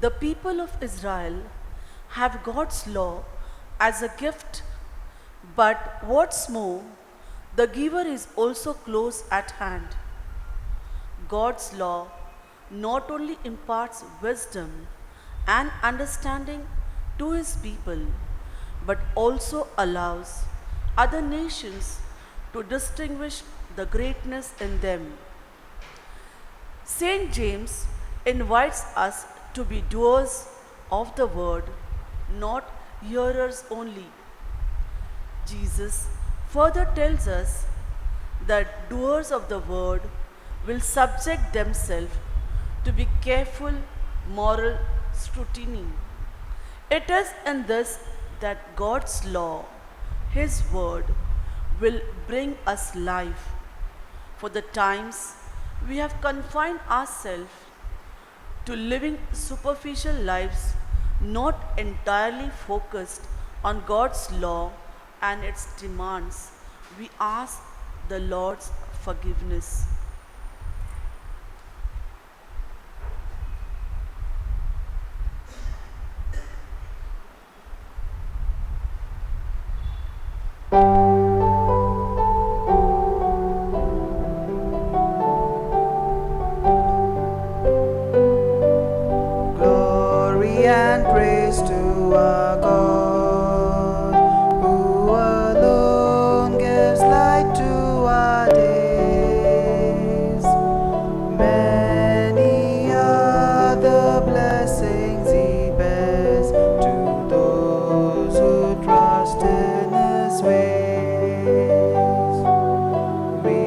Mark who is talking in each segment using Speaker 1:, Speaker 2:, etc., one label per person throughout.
Speaker 1: The people of Israel have God's law as a gift, but what's more, the giver is also close at hand. God's law not only imparts wisdom and understanding to his people, but also allows other nations to distinguish the greatness in them. St. James invites us to be doers of the word, not hearers only. Jesus further tells us that doers of the word will subject themselves to be careful moral scrutiny. It is in this that God's law, His word, will bring us life. For the times we have confined ourselves to living superficial lives, not entirely focused on God's law and its demands, we ask the Lord's forgiveness.
Speaker 2: Glory and praise to our God, who alone gives light to our days. Many are the blessings He bears to those who trust in His ways. We,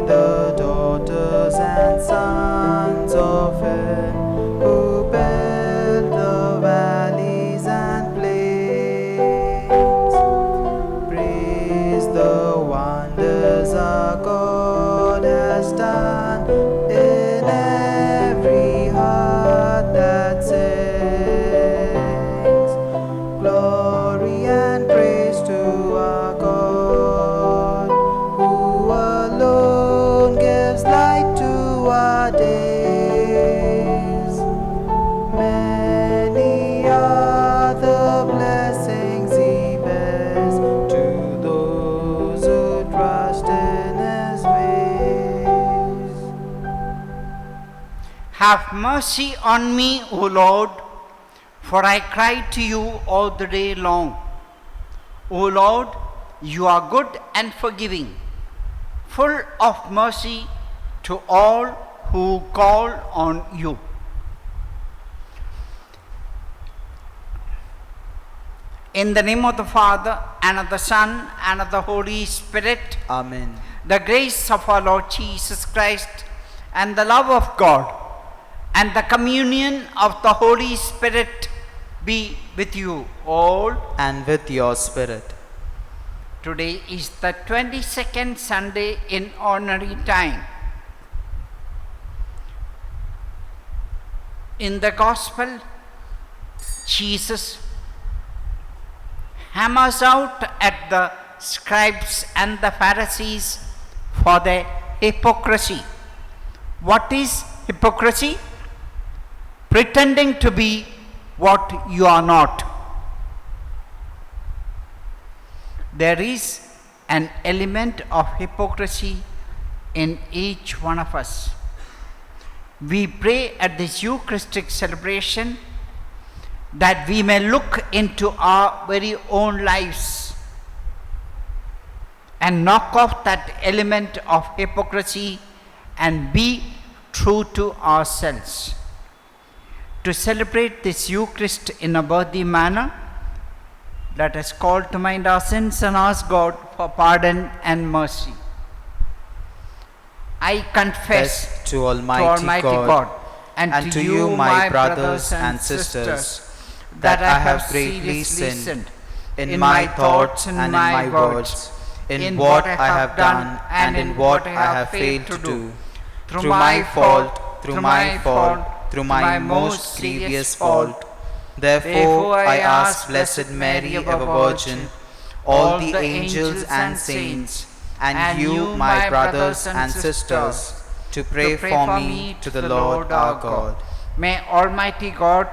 Speaker 2: the daughters and sons of Him, who build the valleys and plains, praise the wonders our God has done in every heart that sings. Glory and praise to our God, who alone gives light to our days. Many are the blessings He bears to those who trust in His ways.
Speaker 3: Have mercy on me, O Lord, for I cry to you all the day long. O Lord, you are good and forgiving, full of mercy to all who call on you. In the name of the Father, and of the Son, and of the Holy Spirit,
Speaker 2: Amen.
Speaker 3: the grace of our Lord Jesus Christ, and the love of God, and the communion of the Holy Spirit be with you all.
Speaker 2: And with your spirit.
Speaker 3: Today is the 22nd Sunday in ordinary time. In the Gospel, Jesus hammers out at the scribes and the Pharisees for their hypocrisy. What is hypocrisy? Pretending to be what you are not. There is an element of hypocrisy in each one of us. We pray at this Eucharistic celebration that we may look into our very own lives and knock off that element of hypocrisy and be true to ourselves. To celebrate this Eucharist in a worthy manner, let us call to mind our sins and ask God for pardon and mercy. I confess
Speaker 2: to Almighty God
Speaker 3: and to you, my brothers and sisters,
Speaker 2: that I have greatly sinned in my thoughts and in my words, in what I have done and in what I have failed to do, through my fault, through my most grievous fault. Therefore I ask Blessed Mary, ever Virgin, all the angels and saints, and you, my brothers and sisters, to pray for me to the Lord our God.
Speaker 3: May Almighty God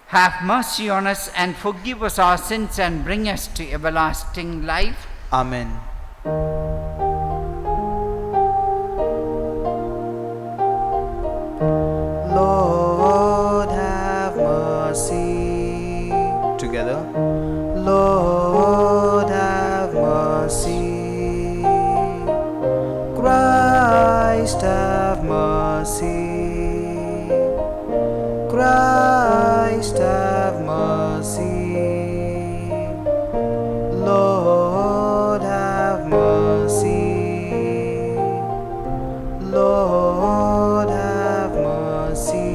Speaker 3: have mercy on us and forgive us our sins and bring us to everlasting life.
Speaker 2: Amen. Lord, have mercy. Together. Lord, have mercy. Christ, have mercy. Christ, have mercy. Lord, have mercy. Lord, have mercy.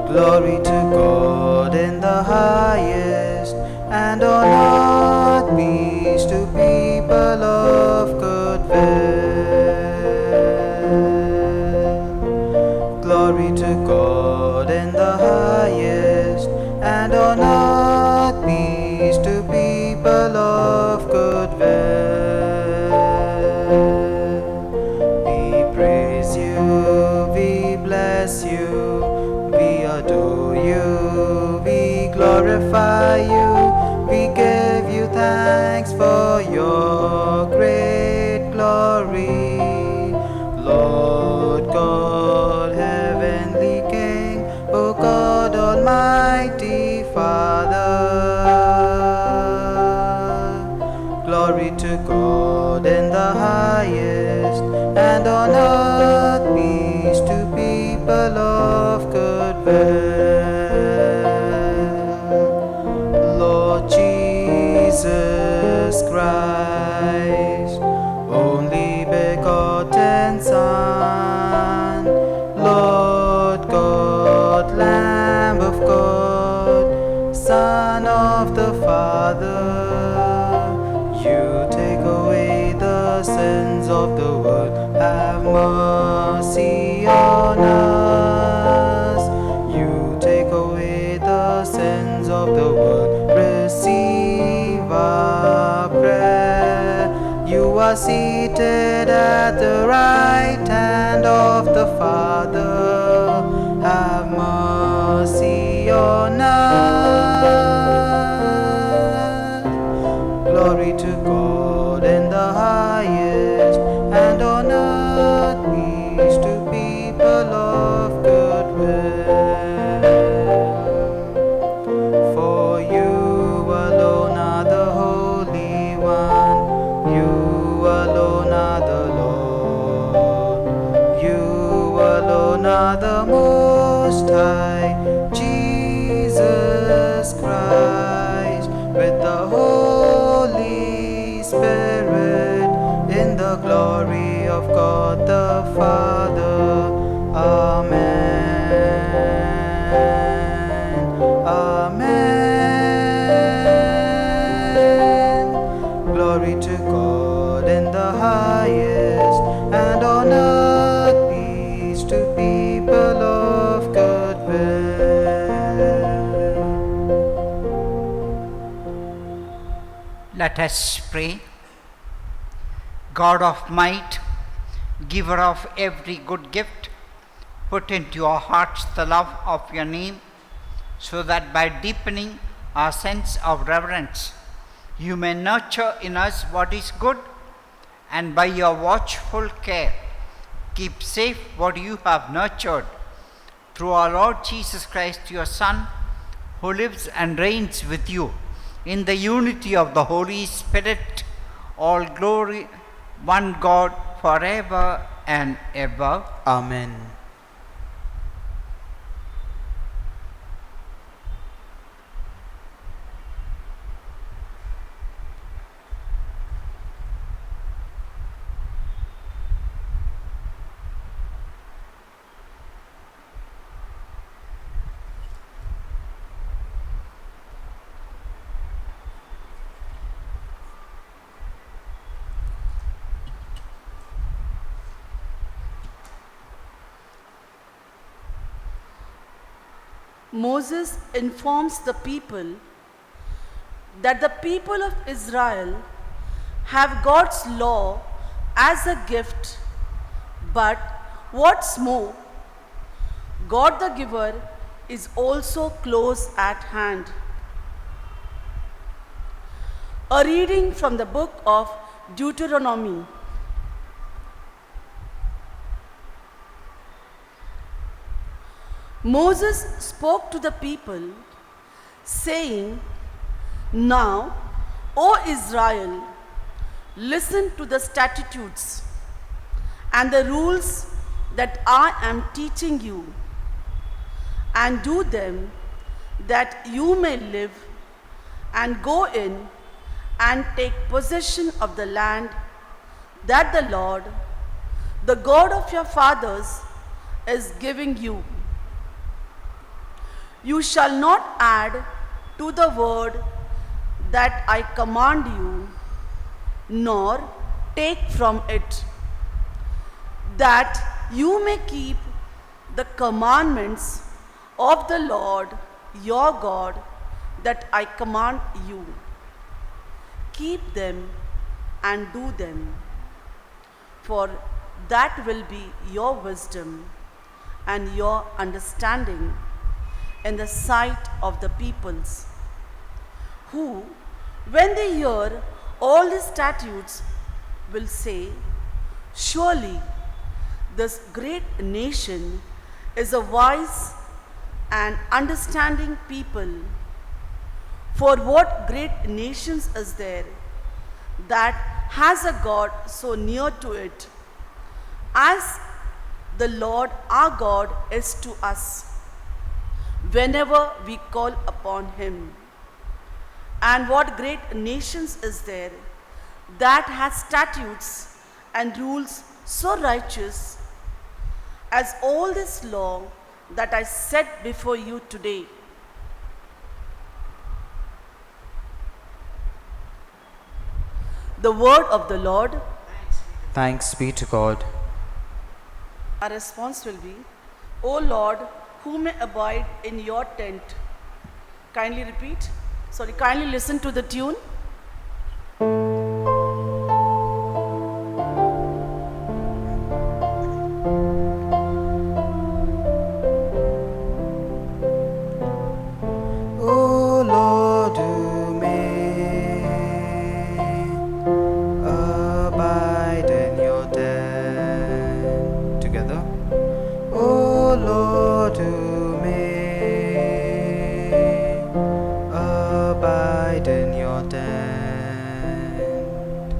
Speaker 2: Glory to God in the highest, and on earth peace to people of good will. Glory to God in the highest, and on earth peace to people of good will. We praise you, we bless you, we adore you, we glorify you, we give you thanks for your great glory. Lord God, heavenly King, O God, Almighty Father. Glory to God in the highest, and on earth peace to people of good will. Lord Jesus Christ, only begotten Son, Lord God, Lamb of God, Son of the Father, you take away the sins of the world. Have mercy on us. You take away the sins of the world. Receive our prayer. You are seated at the right hand of the Father. Have mercy on us. Glory to God in the highest, and on earth peace to people of good will. For you alone are the Holy One, you alone are the Lord, you alone are the Most High, Jesus Christ, with the Holy Spirit, in the glory of God the Father. Amen. Amen. Glory to God in the highest, and on earth peace to people of good will.
Speaker 3: Let us pray. God of might, giver of every good gift, put into our hearts the love of your name, so that by deepening our sense of reverence, you may nurture in us what is good, and by your watchful care, keep safe what you have nurtured, through our Lord Jesus Christ, your Son, who lives and reigns with you in the unity of the Holy Spirit, all glory, one God, forever and ever.
Speaker 2: Amen.
Speaker 1: Moses informs the people that the people of Israel have God's law as a gift, but what's more, God the giver is also close at hand. A reading from the book of Deuteronomy. Moses spoke to the people, saying, "Now, O Israel, listen to the statutes and the rules that I am teaching you, and do them, that you may live and go in and take possession of the land that the Lord, the God of your fathers, is giving you. You shall not add to the word that I command you, nor take from it, that you may keep the commandments of the Lord your God that I command you. Keep them and do them, for that will be your wisdom and your understanding in the sight of the peoples, who, when they hear all the statutes, will say, surely this great nation is a wise and understanding people. For what great nations is there that has a God so near to it, as the Lord our God is to us, whenever we call upon him? And what great nations is there that has statutes and rules so righteous as all this law that I set before you today? The word of the Lord.
Speaker 2: Thanks be to God.
Speaker 1: Our response will be, O Lord, who may abide in your tent? Kindly repeat. Kindly listen to the tune.
Speaker 2: O Lord, who may abide in your tent. Together. O Lord, who may abide in your tent.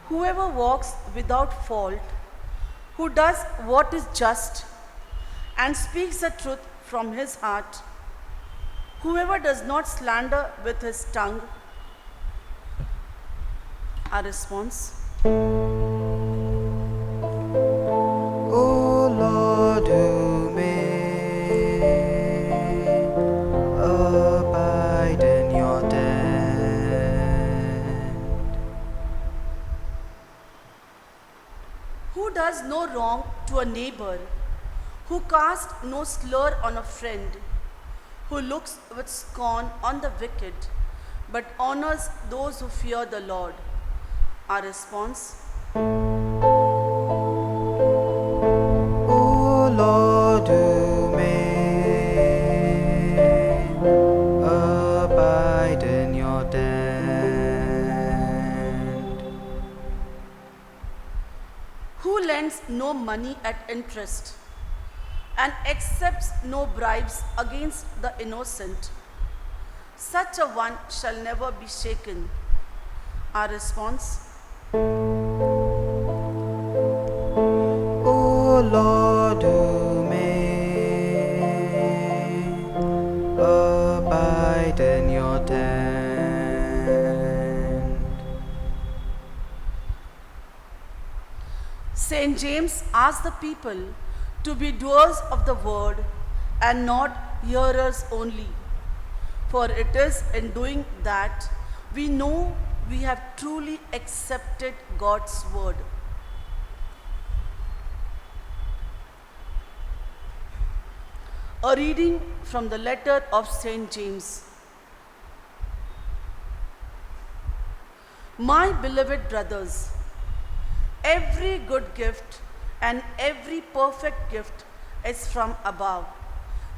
Speaker 1: Whoever walks without fault, who does what is just, and speaks the truth from his heart, whoever does not slander with his tongue. Our response.
Speaker 2: O Lord, who may abide in your tent.
Speaker 1: Who does no wrong to a neighbor, who casts no slur on a friend, who looks with scorn on the wicked, but honors those who fear the Lord. Our response.
Speaker 2: O Lord, who may abide in your tent.
Speaker 1: Who lends no money at interest and accepts no bribes against the innocent, such a one shall never be shaken. Our response.
Speaker 2: O Lord, who may abide in your tent.
Speaker 1: St. James asked the people to be doers of the word and not hearers only. For it is in doing that we know we have truly accepted God's word. A reading from the letter of St. James. My beloved brothers, every good gift and every perfect gift is from above,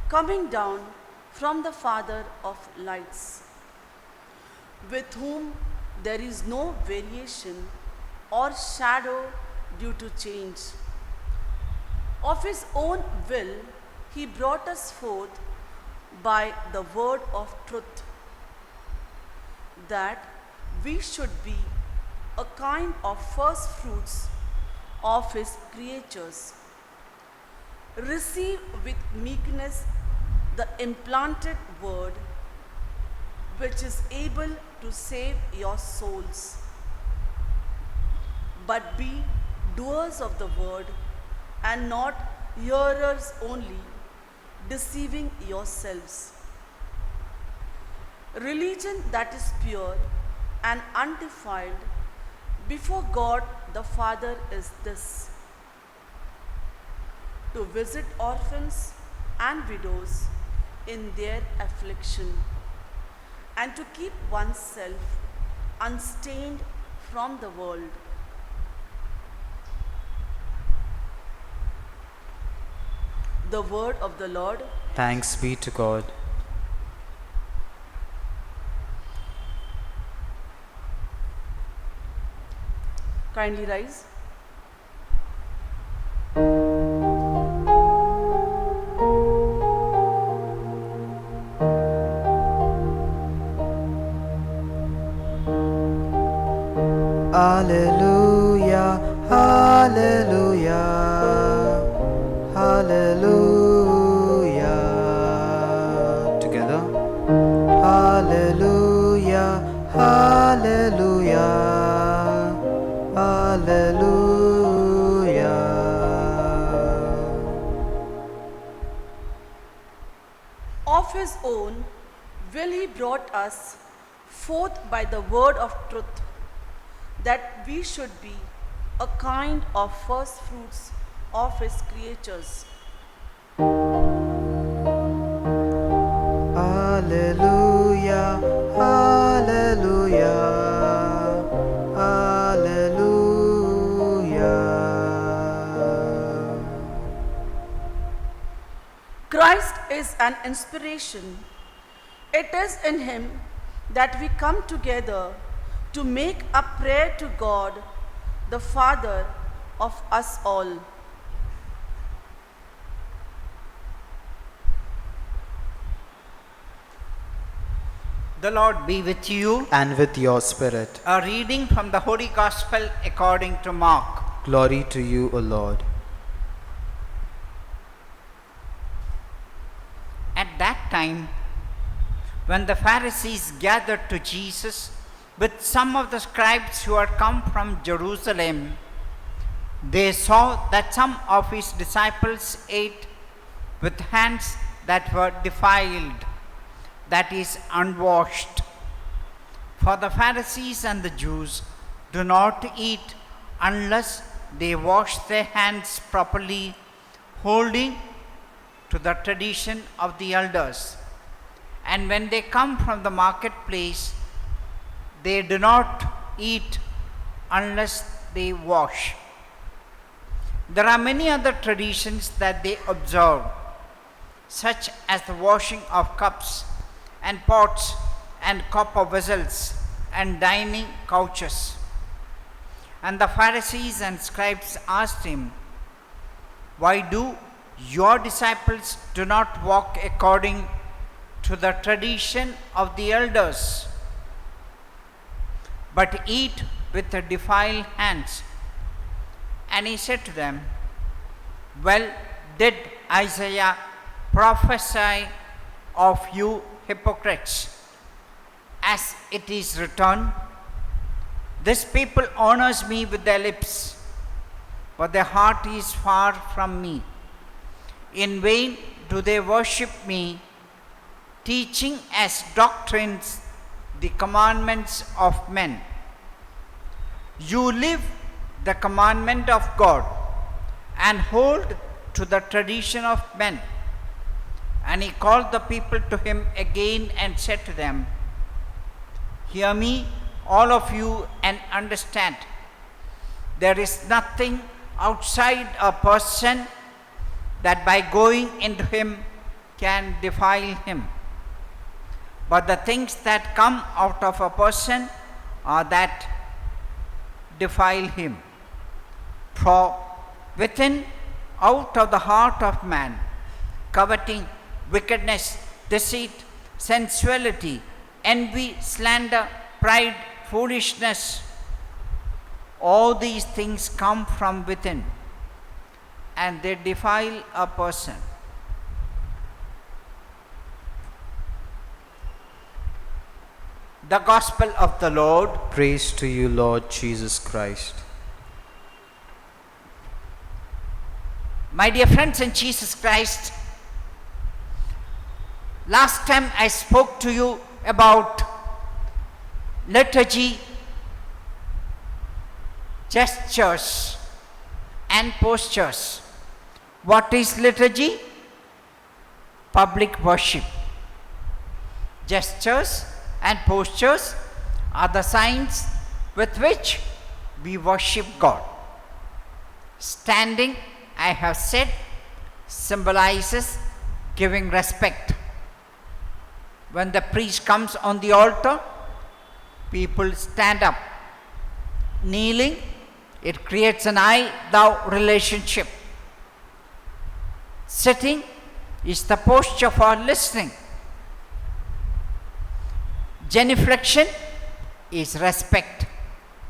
Speaker 1: coming down from the Father of lights, with whom there is no variation or shadow due to change. Of his own will, he brought us forth by the word of truth, that we should be a kind of first fruits of his creatures. Receive with meekness the implanted word, which is able to save your souls. But be doers of the word, and not hearers only, deceiving yourselves. Religion that is pure and undefiled before God the Father is this: to visit orphans and widows in their affliction, and to keep oneself unstained from the world. The word of the Lord.
Speaker 2: Thanks be to God.
Speaker 1: Kindly rise.
Speaker 2: Hallelujah, hallelujah, hallelujah. Together. Hallelujah, hallelujah, hallelujah.
Speaker 1: Of his own will he brought us forth by the word of truth, that we should be a kind of first fruits of his creatures.
Speaker 2: Hallelujah, hallelujah, hallelujah.
Speaker 1: Christ is an inspiration. It is in him that we come together to make a prayer to God, the Father of us all.
Speaker 3: The Lord be with you.
Speaker 2: And with your spirit.
Speaker 3: A reading from the Holy Gospel according to Mark.
Speaker 2: Glory to you, O Lord.
Speaker 3: At that time, when the Pharisees gathered to Jesus with some of the scribes who had come from Jerusalem, they saw that some of his disciples ate with hands that were defiled, that is, unwashed. For the Pharisees and the Jews do not eat unless they wash their hands properly, holding to the tradition of the elders. And when they come from the marketplace, they do not eat unless they wash. There are many other traditions that they observe, such as the washing of cups and pots and copper vessels and dining couches. And the Pharisees and scribes asked him, "Why do your disciples do not walk according to the tradition of the elders, but eat with the defiled hands?" And he said to them, "Well did Isaiah prophesy of you hypocrites, as it is written, 'This people honors me with their lips, but their heart is far from me. In vain do they worship me, teaching as doctrines the commandments of men. You live the commandment of God and hold to the tradition of men. And he called the people to him again and said to them, "Hear me, all of you, and understand. There is nothing outside a person that by going into him can defile him. But the things that come out of a person are that defile him. For within, out of the heart of man, coveting, wickedness, deceit, sensuality, envy, slander, pride, foolishness, all these things come from within, and they defile a person." The Gospel of the Lord.
Speaker 2: Praise to you, Lord Jesus Christ.
Speaker 3: My dear friends in Jesus Christ, last time I spoke to you about liturgy, gestures, and postures. What is liturgy? Public worship. Gestures and postures are the signs with which we worship God. Standing, I have said, symbolizes giving respect. When the priest comes on the altar, people stand up. Kneeling, it creates an I-thou relationship. Sitting is the posture for listening. Genuflection is respect.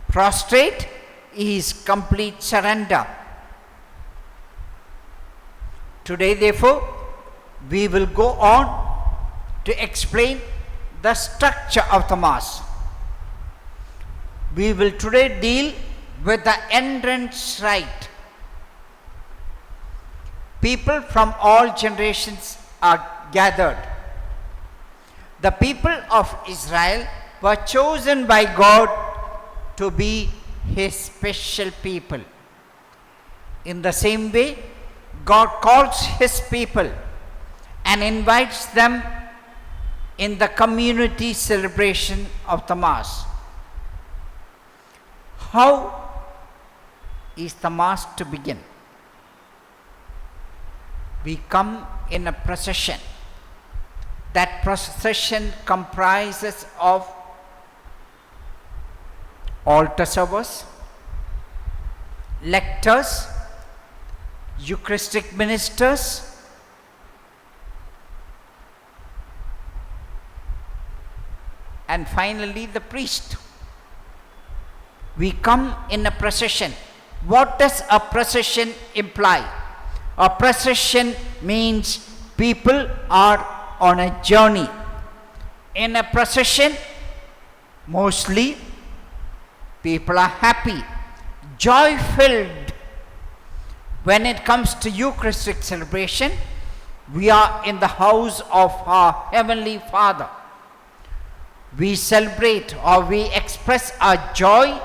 Speaker 3: Prostrate is complete surrender. Today, therefore, we will go on to explain the structure of the Mass. We will today deal with the entrance rite. People from all generations are gathered. The people of Israel were chosen by God to be His special people. In the same way, God calls His people and invites them in the community celebration of the Mass. How is the Mass to begin? We come in a procession. That procession comprises of altar servers, lectors, Eucharistic ministers, and finally the priest. We come in a procession. What does a procession imply? A procession means people are on a journey. In a procession, mostly people are happy, joy-filled. When it comes to Eucharistic celebration, we are in the house of our Heavenly Father. We celebrate or we express our joy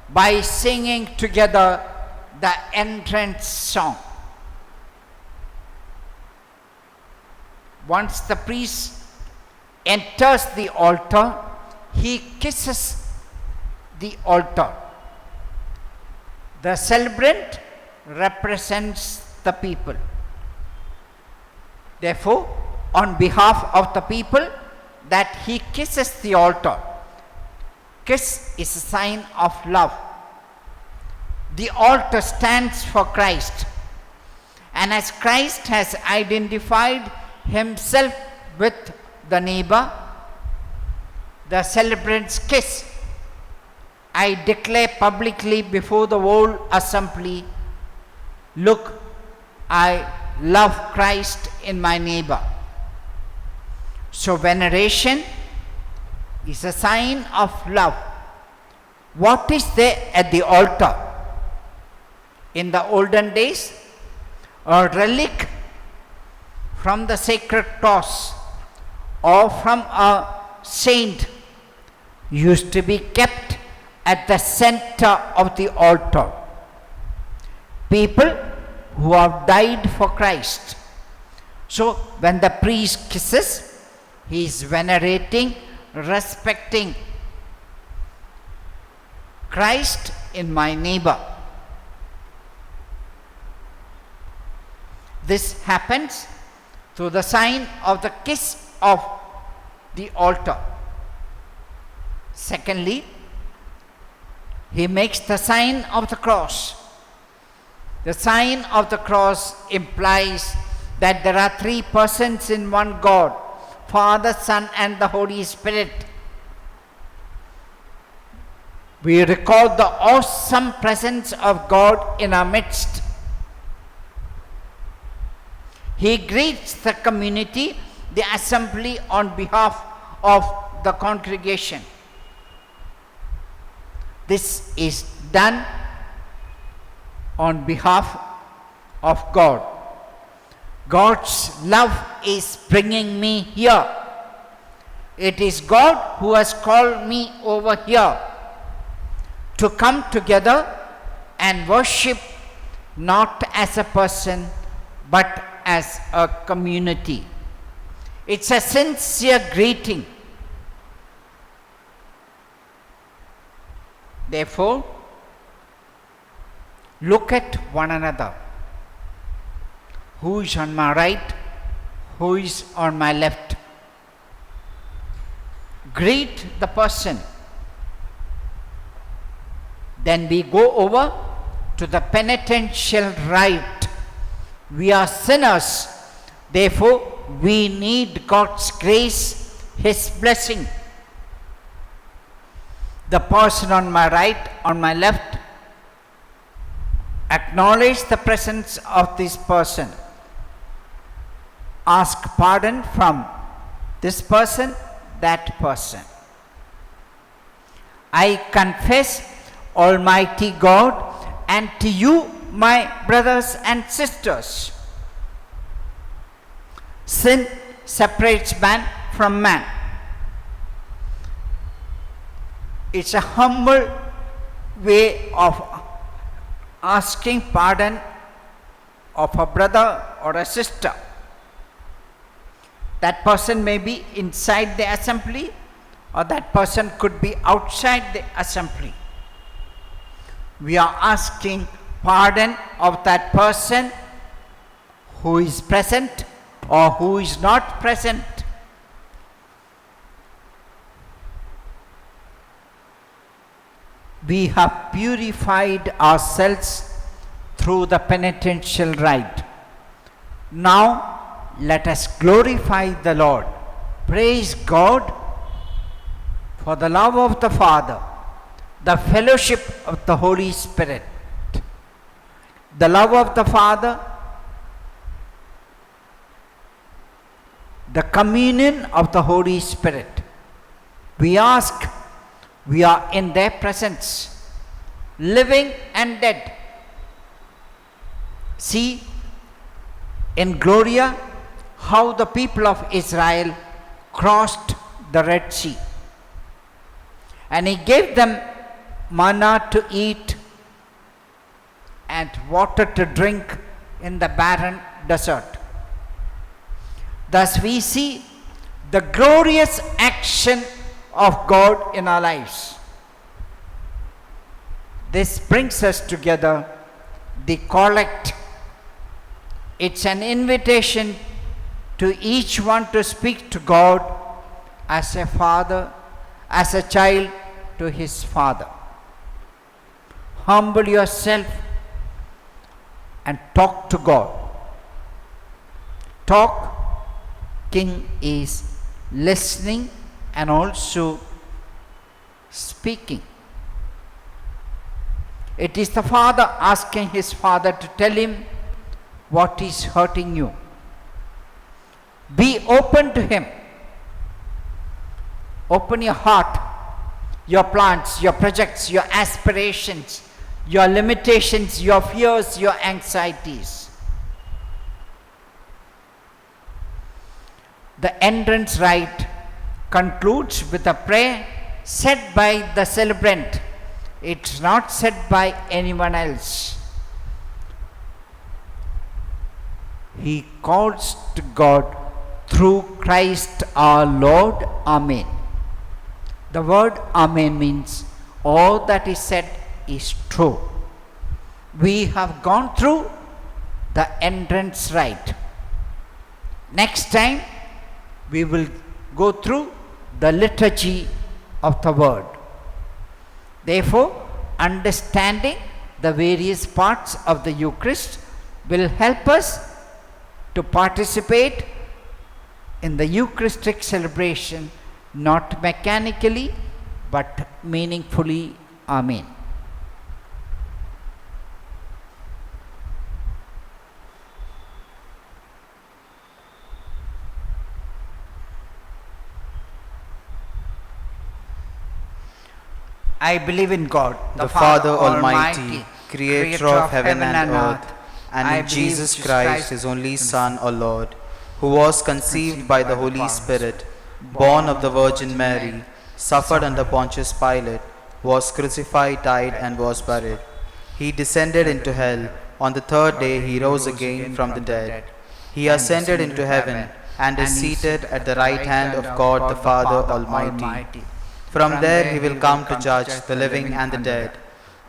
Speaker 3: by singing together the entrance song. Once the priest enters the altar, he kisses the altar. The celebrant represents the people. Therefore, on behalf of the people, that he kisses the altar. Kiss is a sign of love. The altar stands for Christ. And as Christ has identified himself with the neighbor, the celebrant's kiss, I declare publicly before the whole assembly, look, I love Christ in my neighbor. So veneration is a sign of love. What is there at the altar? In the olden days, a relic from the sacred cross or from a saint used to be kept at the center of the altar. People who have died for Christ So when the priest kisses, he is venerating, respecting Christ in my neighbor. This happens through the sign of the kiss of the altar. Secondly, he makes the sign of the cross. The sign of the cross implies that there are three persons in one God, Father, Son, and the Holy Spirit. We recall the awesome presence of God in our midst. He greets the community, the assembly, on behalf of the congregation. This is done on behalf of God. God's love is bringing me here. It is God who has called me over here to come together and worship not as a person but as a community. It's a sincere greeting. Therefore, look at one another. Who is on my right? Who is on my left? Greet the person. Then we go over to the penitential rite. We are sinners. Therefore, we need God's grace, His blessing. The person on my right, on my left, acknowledge the presence of this person. Ask pardon from this person, that person. I confess, Almighty God, and to you, my brothers and sisters, sin separates man from man. It's a humble way of asking pardon of a brother or a sister. That person may be inside the assembly, or that person could be outside the assembly. We are asking pardon of that person who is present or who is not present. We have purified ourselves through the penitential rite. Now let us glorify the Lord. Praise God for the love of the Father, the fellowship of the Holy Spirit. The love of the Father, the communion of the Holy Spirit. We ask, we are in their presence, living and dead. See in Gloria how the people of Israel crossed the Red Sea. And He gave them manna to eat and water to drink in the barren desert. Thus we see the glorious action of God in our lives. This brings us together, the collect. It's an invitation to each one to speak to God as a father, as a child to his father. Humble yourself and talk to God. Talk. King is listening and also speaking. It is the father asking his father to tell him what is hurting you. Be open to him. Open your heart, your plans, your projects, your aspirations, your limitations, your fears, your anxieties. The entrance rite concludes with a prayer said by the celebrant. It's not said by anyone else. he calls to God through Christ our Lord. Amen. The word Amen means all that is said is true. We have gone through the entrance rite. Next time we will go through the liturgy of the word. Therefore, understanding the various parts of the Eucharist will help us to participate in the Eucharistic celebration, not mechanically but meaningfully. Amen. I believe in God,
Speaker 2: the Father Almighty, creator of heaven and earth, and in Jesus Christ, his only Son, our Lord, who was conceived by the Holy Spirit, born of the Virgin Mary, suffered under Pontius Pilate, was crucified, died, and was buried. He descended into hell. On the third day he rose again from the dead. He ascended into heaven and is seated at the right hand of God the Father Almighty. From there he will come to judge the living and the dead.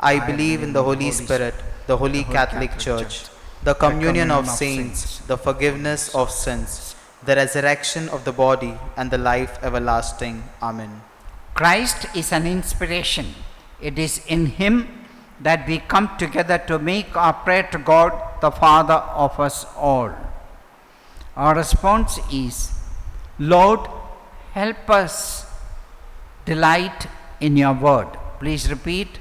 Speaker 2: I believe in the Holy Spirit, the Holy Catholic Church, the communion of saints, the forgiveness of sins, the resurrection of the body, and the life everlasting. Amen.
Speaker 3: Christ is an inspiration. It is in him that we come together to make our prayer to God, the Father of us all. Our response is, Lord, help us delight in your word. Please repeat,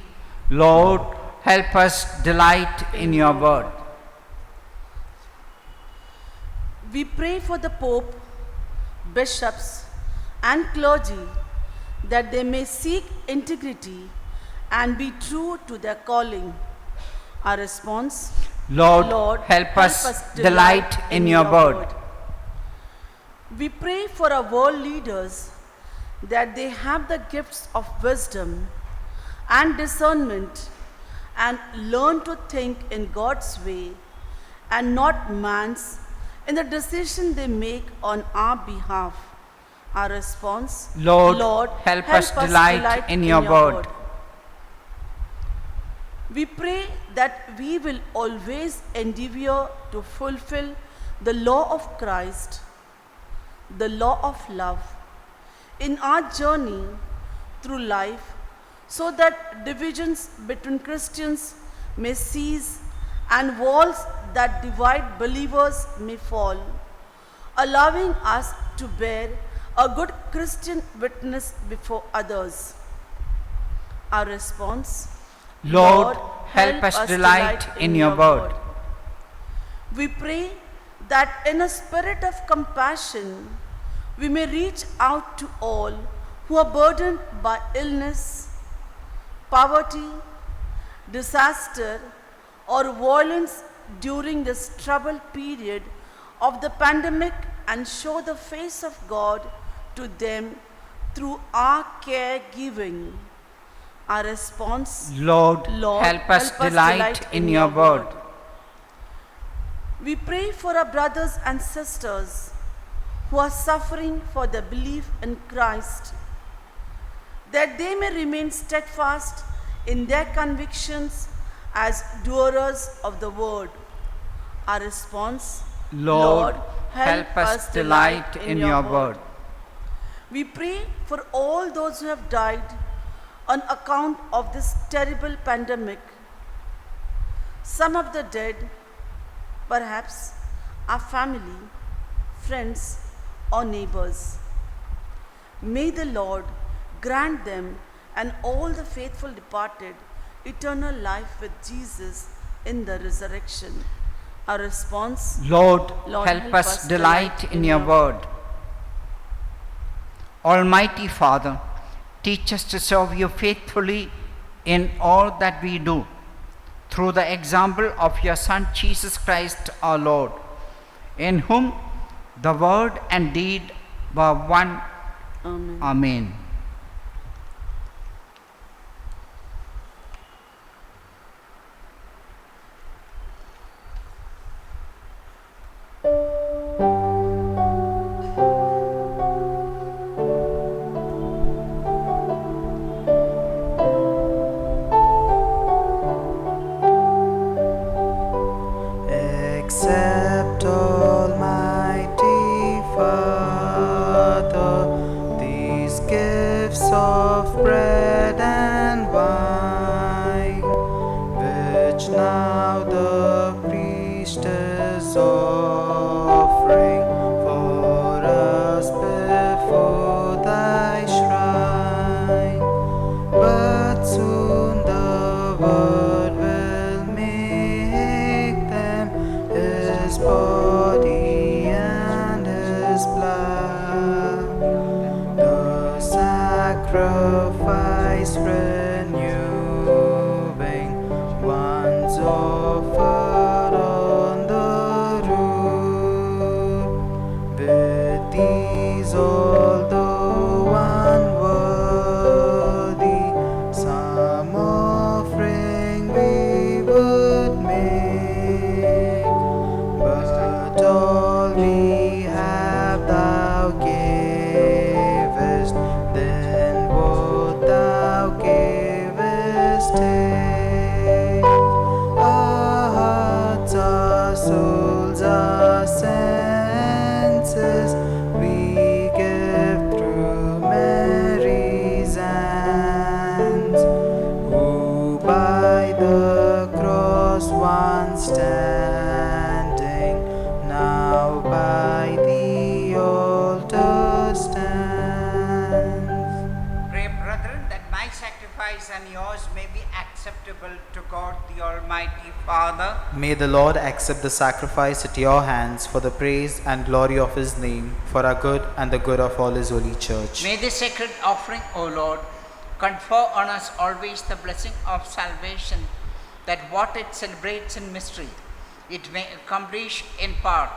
Speaker 3: Lord, help us delight in your word.
Speaker 1: We pray for the Pope, bishops, and clergy that they may seek integrity and be true to their calling. Our response,
Speaker 3: Lord, help us delight in your word.
Speaker 1: We pray for our world leaders that they have the gifts of wisdom and discernment and learn to think in God's way and not man's in the decision they make on our behalf. Our response,
Speaker 3: Lord, help us delight in your word.
Speaker 1: We pray that we will always endeavor to fulfill the law of Christ, the law of love, in our journey through life, so that divisions between Christians may cease and walls that divide believers may fall, allowing us to bear a good Christian witness before others. Our response,
Speaker 3: Lord, help us delight in your word.
Speaker 1: We pray that in a spirit of compassion, we may reach out to all who are burdened by illness, poverty, disaster, or violence during this troubled period of the pandemic and show the face of God to them through our caregiving. Our response,
Speaker 3: Lord, help us delight in your word.
Speaker 1: We pray for our brothers and sisters who are suffering for their belief in Christ, that they may remain steadfast in their convictions as doers of the word. Our response,
Speaker 3: Lord, help us delight in your word.
Speaker 1: We pray for all those who have died on account of this terrible pandemic. Some of the dead, perhaps our family, friends, or neighbors. May the Lord grant them and all the faithful departed eternal life with Jesus in the resurrection. Our response,
Speaker 3: Lord, help us delight in your word. Almighty Father, teach us to serve you faithfully in all that we do, through the example of your Son Jesus Christ our Lord, in whom the word and deed were one.
Speaker 1: Amen.
Speaker 3: Amen.
Speaker 2: sacrifice renewing, once offered on the rood. With these, although unworthy, some offering we would make, but all we have thou gavest, then what thou gavest take. Our hearts, our souls, our senses, we give through Mary's hands, who by the cross once standing, now by the altar stands.
Speaker 3: Pray, brethren, that my sacrifice and yours may be acceptable to God the Almighty Father.
Speaker 2: May the Lord accept the sacrifice at your hands for the praise and glory of his name, for our good and the good of all his holy church.
Speaker 3: May this sacred offering, O Lord, confer on us always the blessing of salvation, that what it celebrates in mystery, it may accomplish in part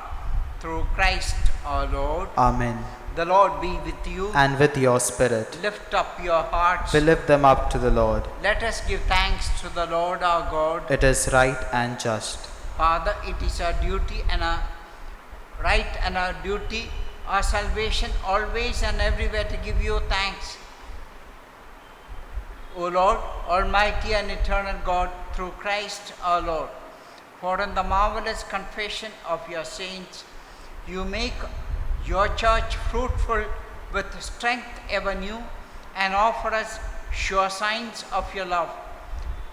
Speaker 3: through Christ our Lord.
Speaker 2: Amen.
Speaker 3: The Lord be with you.
Speaker 2: And with your spirit.
Speaker 3: Lift up your hearts.
Speaker 2: We lift them up to the Lord.
Speaker 3: Let us give thanks to the Lord our God.
Speaker 2: It is right and just.
Speaker 3: Father, it is our duty and our right and our duty, our salvation, always and everywhere to give you thanks. O Lord, Almighty and eternal God, through Christ our Lord, for in the marvelous confession of your saints, you make your church fruitful with strength ever new, and offer us sure signs of your love,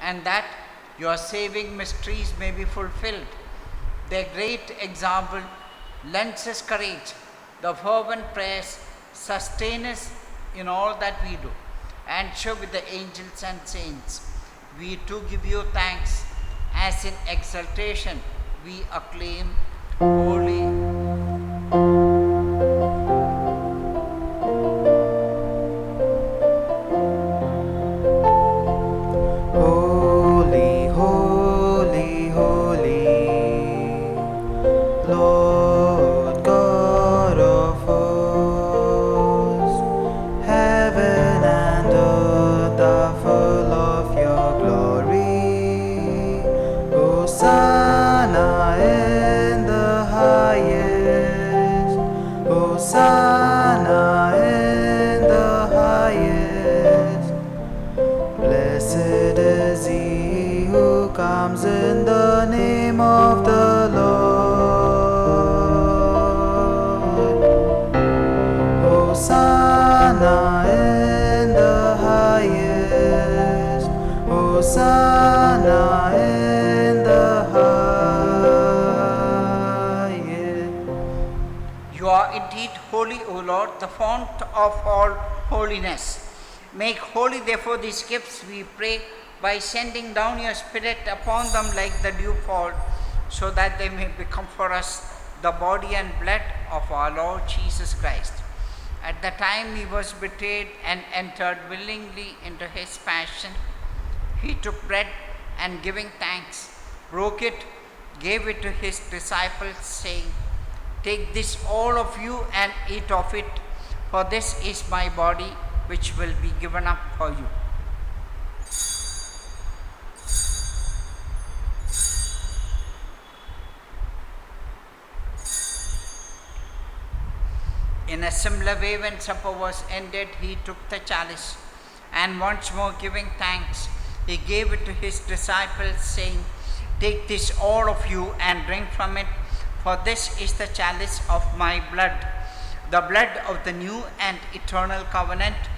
Speaker 3: and that your saving mysteries may be fulfilled. Their great example lends us courage. The fervent prayers sustain us in all that we do, and so with the angels and saints, we too give you thanks, as in exaltation we acclaim, Holy.
Speaker 2: Holy, holy, holy, Lord God of hosts, heaven and earth are full of your glory. Hosanna in the highest, Hosanna in the highest. Blessed is he who comes in the name of the Lord. Hosanna in the highest, Hosanna in the highest.
Speaker 3: You are indeed holy, O Lord, the fount of all holiness. Make holy, therefore, these gifts, we pray, by sending down your Spirit upon them like the dewfall, so that they may become for us the body and blood of our Lord Jesus Christ. At the time he was betrayed and entered willingly into his passion, he took bread and, giving thanks, broke it, gave it to his disciples, saying, "Take this, all of you, and eat of it, for this is my body, which will be given up for you." In a similar way, when supper was ended, he took the chalice, and once more giving thanks, he gave it to his disciples, saying, "Take this, all of you, and drink from it, for this is the chalice of my blood, the blood of the new and eternal covenant,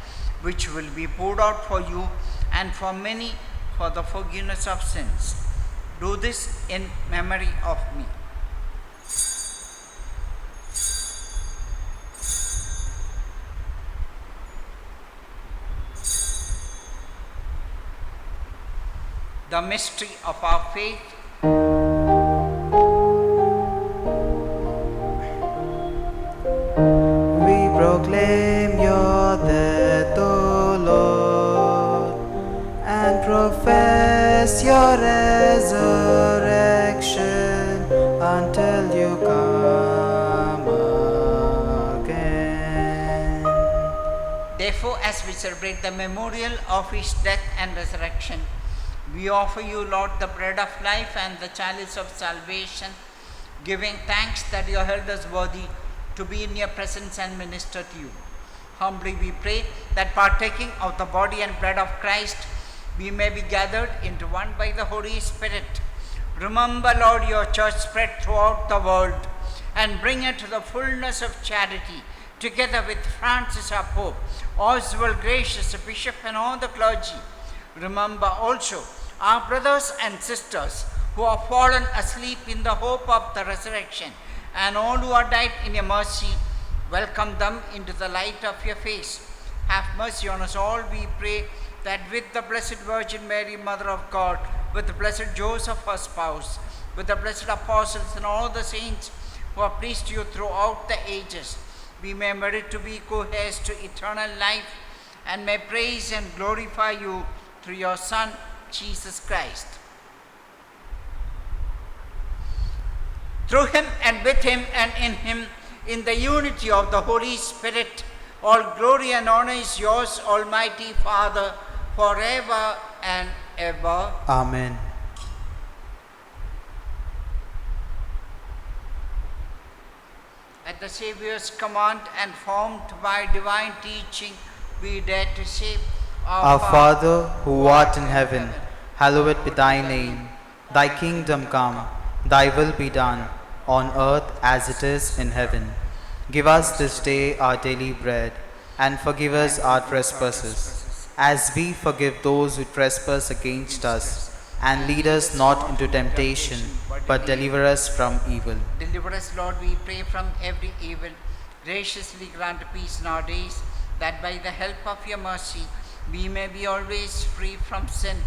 Speaker 3: which will be poured out for you and for many for the forgiveness of sins. Do this in memory of me." The mystery of our faith.
Speaker 2: We proclaim your death, O profess your resurrection until you come again.
Speaker 3: Therefore, as we celebrate the memorial of his death and resurrection, we offer you, Lord, the bread of life and the chalice of salvation, giving thanks that you held us worthy to be in your presence and minister to you. Humbly we pray that partaking of the body and blood of Christ, we may be gathered into one by the Holy Spirit. Remember, Lord, your church spread throughout the world and bring it to the fullness of charity, together with Francis our Pope, Oswald Gracious, Bishop, and all the clergy. Remember also our brothers and sisters who have fallen asleep in the hope of the resurrection, and all who are died in your mercy. Welcome them into the light of your face. Have mercy on us all, we pray, that with the Blessed Virgin Mary, Mother of God, with the Blessed Joseph, her spouse, with the blessed apostles and all the saints who have pleased you throughout the ages, we may merit to be co-heirs to eternal life, and may praise and glorify you through your Son, Jesus Christ. Through him and with him and in him, in the unity of the Holy Spirit, all glory and honor is yours, Almighty Father, forever and ever.
Speaker 2: Amen.
Speaker 3: At the Saviour's command and formed by divine teaching, we dare to say,
Speaker 2: Our Father, who art in heaven, hallowed be thy name. Thy kingdom come, thy will be done, on earth as it is in heaven. Give us this day our daily bread, and forgive us our trespasses, as we forgive those who trespass against us. And lead us not into temptation, but deliver us from evil.
Speaker 3: Deliver us, Lord, we pray, from every evil. Graciously grant peace in our days, that by the help of your mercy we may be always free from sin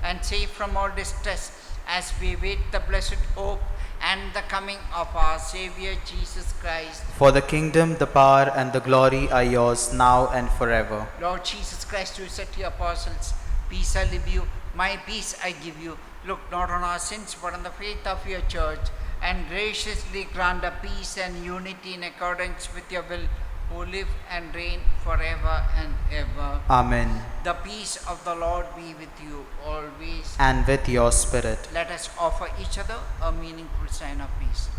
Speaker 3: and safe from all distress, as we wait the blessed hope and the coming of our Saviour Jesus Christ.
Speaker 2: For the kingdom, the power, and the glory are yours, now and forever.
Speaker 3: Lord Jesus Christ, who said to your apostles, Peace I leave you, my peace I give you. Look not on our sins, but on the faith of your church, and graciously grant a peace and unity in accordance with your will, who live and reign forever and ever.
Speaker 2: Amen.
Speaker 3: The peace of the Lord be with you always.
Speaker 2: And with your spirit.
Speaker 3: Let us offer each other a meaningful sign of peace.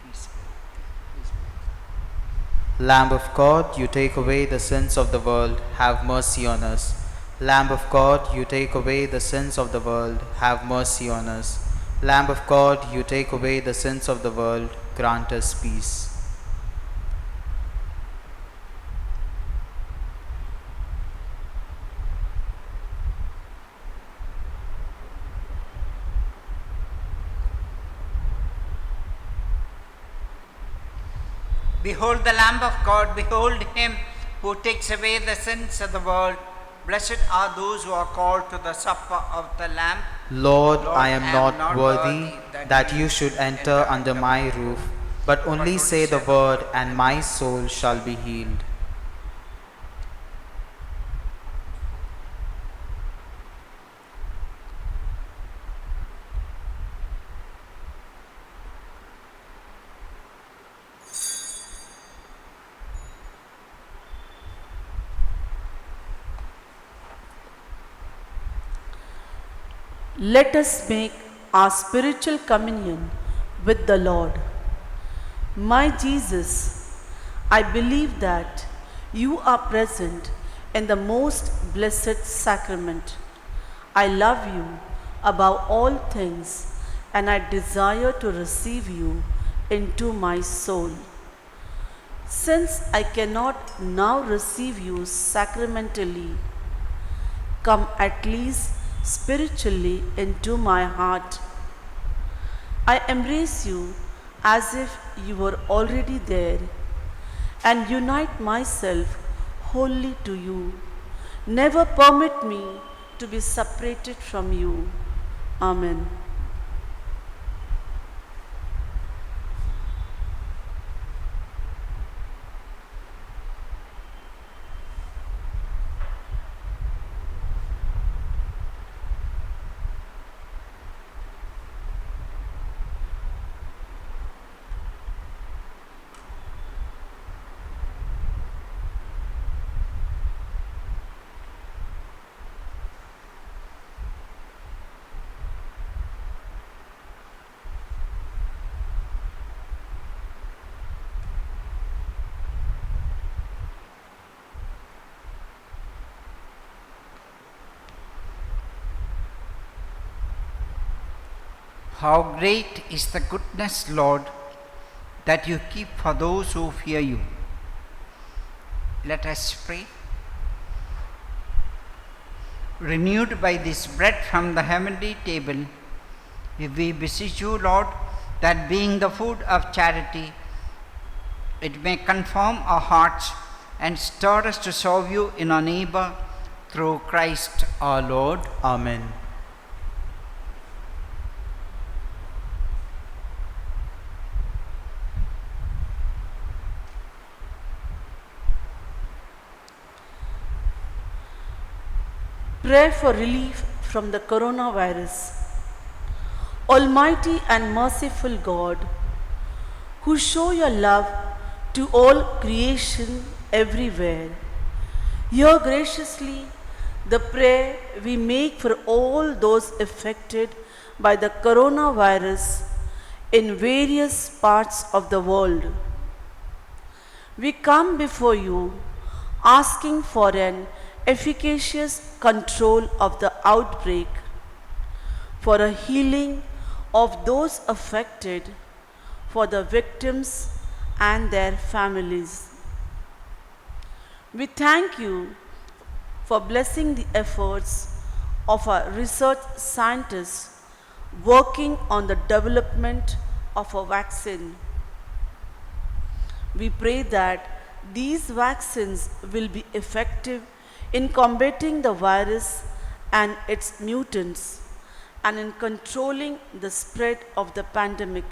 Speaker 3: Peace. Peace.
Speaker 2: Lamb of God, you take away the sins of the world, have mercy on us. Lamb of God, you take away the sins of the world, have mercy on us. Lamb of God, you take away the sins of the world, grant us peace.
Speaker 3: Behold the Lamb of God, behold him who takes away the sins of the world. Blessed are those who are called to the supper of the Lamb.
Speaker 2: Lord, I am not worthy that you should enter under my roof, but only say the word, and my soul shall be healed.
Speaker 1: Let us make our spiritual communion with the Lord. My Jesus, I believe that you are present in the most blessed sacrament. I love you above all things, and I desire to receive you into my soul. Since I cannot now receive you sacramentally, come at least spiritually into my heart. I embrace you as if you were already there, and unite myself wholly to you. Never permit me to be separated from you. Amen.
Speaker 3: How great is the goodness, Lord, that you keep for those who fear you. Let us pray. Renewed by this bread from the heavenly table, we beseech you, Lord, that being the food of charity, it may conform our hearts and stir us to serve you in our neighbor through Christ our Lord.
Speaker 2: Amen.
Speaker 1: Pray for relief from the coronavirus. Almighty and merciful God, who show your love to all creation everywhere, hear graciously the prayer we make for all those affected by the coronavirus in various parts of the world. We come before you asking for an efficacious control of the outbreak, for a healing of those affected, for the victims and their families. We thank you for blessing the efforts of our research scientists working on the development of a vaccine. We pray that these vaccines will be effective in combating the virus and its mutants and in controlling the spread of the pandemic.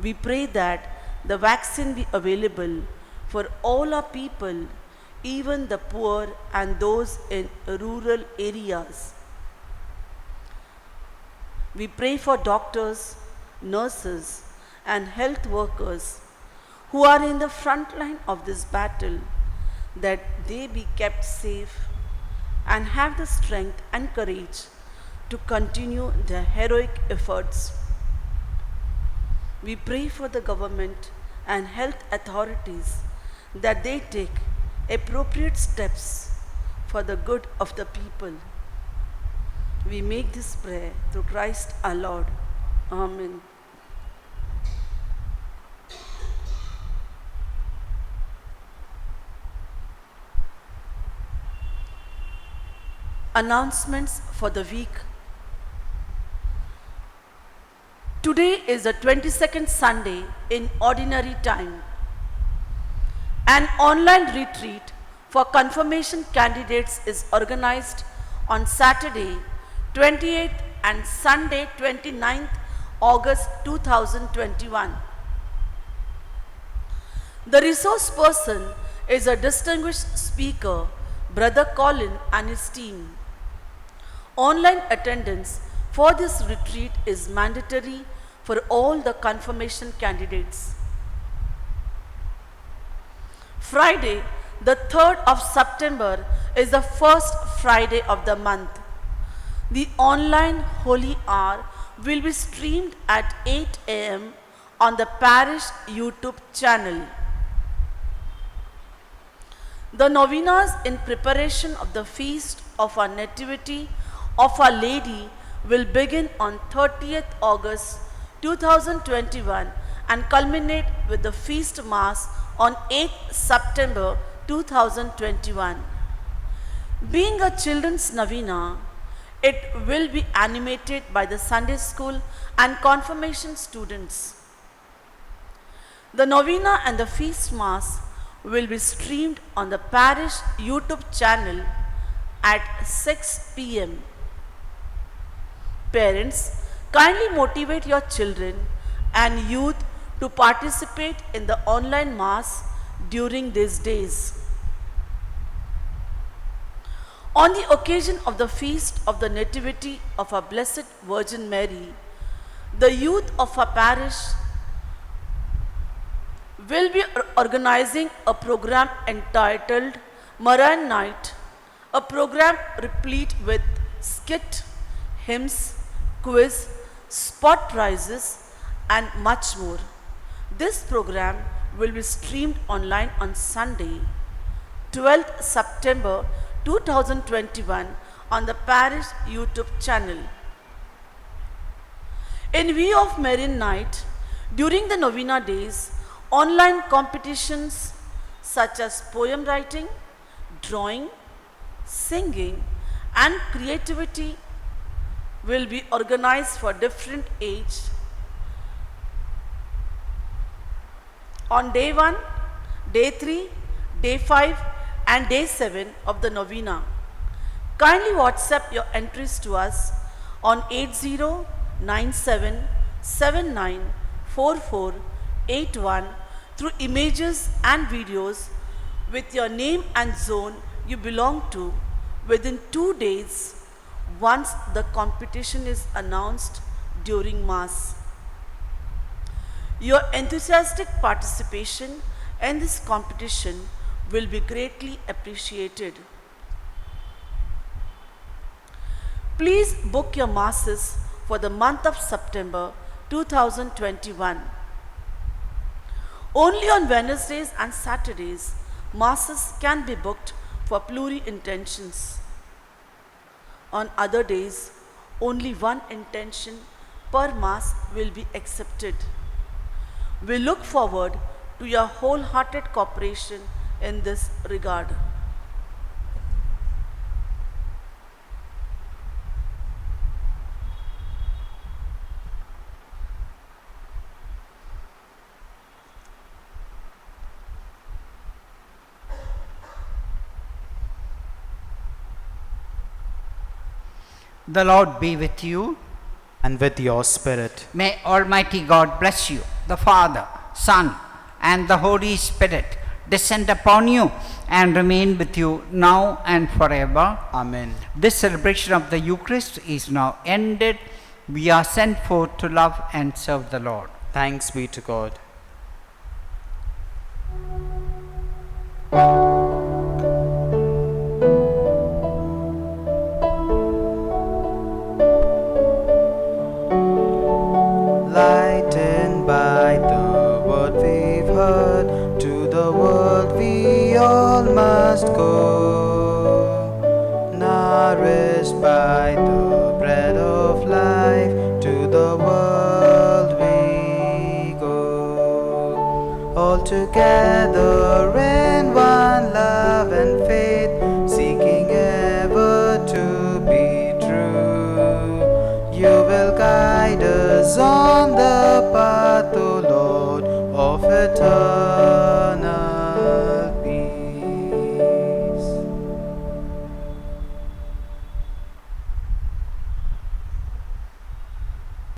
Speaker 1: We pray that the vaccine be available for all our people, even the poor and those in rural areas. We pray for doctors, nurses, and health workers who are in the front line of this battle, that they be kept safe and have the strength and courage to continue their heroic efforts. We pray for the government and health authorities that they take appropriate steps for the good of the people. We make this prayer through Christ our Lord. Amen. Announcements for the week. Today is the 22nd Sunday in ordinary time. An online retreat for confirmation candidates is organized on Saturday 28th and Sunday 29th August 2021. The resource person is a distinguished speaker, Brother Colin and his team. Online attendance for this retreat is mandatory for all the confirmation candidates. Friday, the 3rd of September is the first Friday of the month. The online Holy Hour will be streamed at 8 a.m. on the parish YouTube channel. The novenas in preparation of the feast of our Nativity of Our Lady will begin on 30th August 2021 and culminate with the feast mass on 8th September 2021. Being a children's novena, it will be animated by the Sunday school and confirmation students. The novena and the feast mass will be streamed on the parish YouTube channel at 6 p.m. Parents, kindly motivate your children and youth to participate in the online mass during these days. On the occasion of the feast of the Nativity of our Blessed Virgin Mary, the youth of our parish will be organizing a program entitled Marian Night, a program replete with skit, hymns, quiz, spot prizes, and much more. This program will be streamed online on Sunday, 12th September 2021 on the parish YouTube channel. In view of Marian Night, during the Novena days, online competitions such as poem writing, drawing, singing, and creativity will be organized for different age. On day 1, day 3, day 5, and day 7 of the novena. Kindly WhatsApp your entries to us on 8097794481 through images and videos with your name and zone you belong to within 2 days once the competition is announced during Mass. Your enthusiastic participation in this competition will be greatly appreciated. Please book your Masses for the month of September 2021. Only on Wednesdays and Saturdays, Masses can be booked for pluri-intentions. On other days, only one intention per Mass will be accepted. We look forward to your wholehearted cooperation in this regard.
Speaker 3: The Lord be with you.
Speaker 2: And with your spirit.
Speaker 3: May Almighty God bless you, the Father, Son, and the Holy Spirit descend upon you and remain with you now and forever.
Speaker 2: Amen.
Speaker 3: This celebration of the Eucharist is now ended. We are sent forth to love and serve the Lord.
Speaker 2: Thanks be to God. Lightened by the word we've heard, to the world we all must go. Nourished by the bread of life, to the world we go. All together in one love and faith, seeking ever to be true. You will guide us on